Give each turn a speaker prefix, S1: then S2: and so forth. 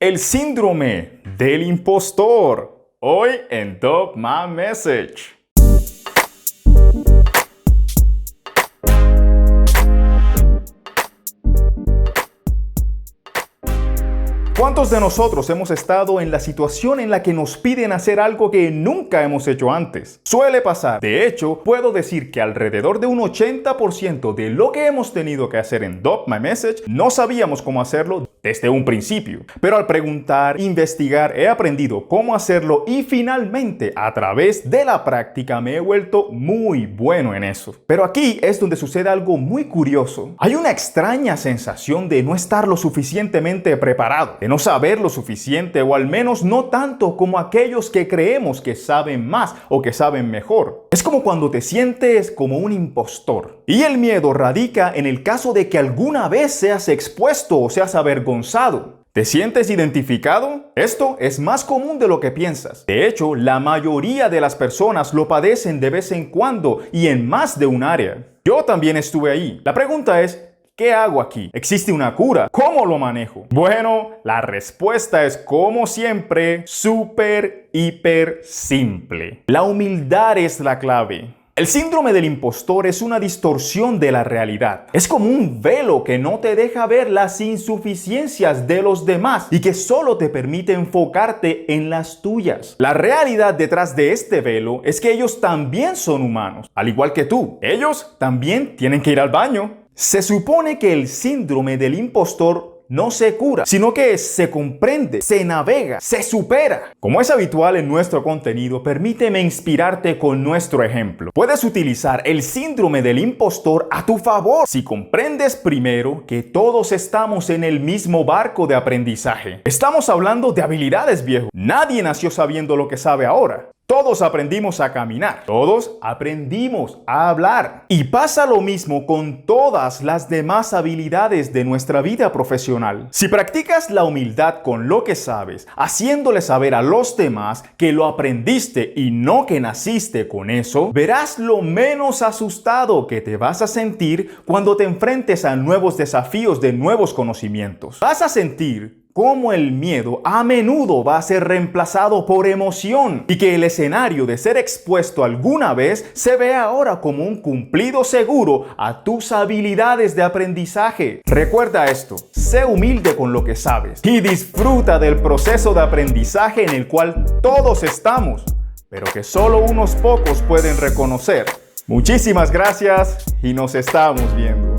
S1: El síndrome del impostor. Hoy en Top My Message. ¿Cuántos de nosotros hemos estado en la situación en la que nos piden hacer algo que nunca hemos hecho antes? Suele pasar. De hecho, puedo decir que alrededor de un 80% de lo que hemos tenido que hacer en Top My Message no sabíamos cómo hacerlo desde un principio. Pero al preguntar, investigar, he aprendido cómo hacerlo y finalmente, a través de la práctica, me he vuelto muy bueno en eso. Pero aquí es donde sucede algo muy curioso. Hay una extraña sensación de no estar lo suficientemente preparado, de no saber lo suficiente, o al menos no tanto como aquellos que creemos que saben más o que saben mejor. Es como cuando te sientes como un impostor. Y el miedo radica en el caso de que alguna vez seas expuesto o seas avergonzado. ¿Te sientes identificado? Esto es más común de lo que piensas. De hecho, la mayoría de las personas lo padecen de vez en cuando y en más de un área. Yo también estuve ahí. La pregunta es, ¿qué hago aquí? ¿Existe una cura? ¿Cómo lo manejo? Bueno, la respuesta es, como siempre, súper, hiper simple. La humildad es la clave. El síndrome del impostor es una distorsión de la realidad. Es como un velo que no te deja ver las insuficiencias de los demás y que solo te permite enfocarte en las tuyas. La realidad detrás de este velo es que ellos también son humanos, al igual que tú. Ellos también tienen que ir al baño. Se supone que el síndrome del impostor no se cura, sino que se comprende, se navega, se supera. Como es habitual en nuestro contenido, permíteme inspirarte con nuestro ejemplo. Puedes utilizar el síndrome del impostor a tu favor si comprendes primero que todos estamos en el mismo barco de aprendizaje. Estamos hablando de habilidades, viejo. Nadie nació sabiendo lo que sabe ahora. Todos aprendimos a caminar, todos aprendimos a hablar. Y pasa lo mismo con todas las demás habilidades de nuestra vida profesional. Si practicas la humildad con lo que sabes, haciéndole saber a los demás que lo aprendiste y no que naciste con eso, verás lo menos asustado que te vas a sentir cuando te enfrentes a nuevos desafíos de nuevos conocimientos. Vas a sentir cómo el miedo a menudo va a ser reemplazado por emoción y que el escenario de ser expuesto alguna vez se ve ahora como un cumplido seguro a tus habilidades de aprendizaje. Recuerda esto, sé humilde con lo que sabes y disfruta del proceso de aprendizaje en el cual todos estamos, pero que solo unos pocos pueden reconocer. Muchísimas gracias y nos estamos viendo.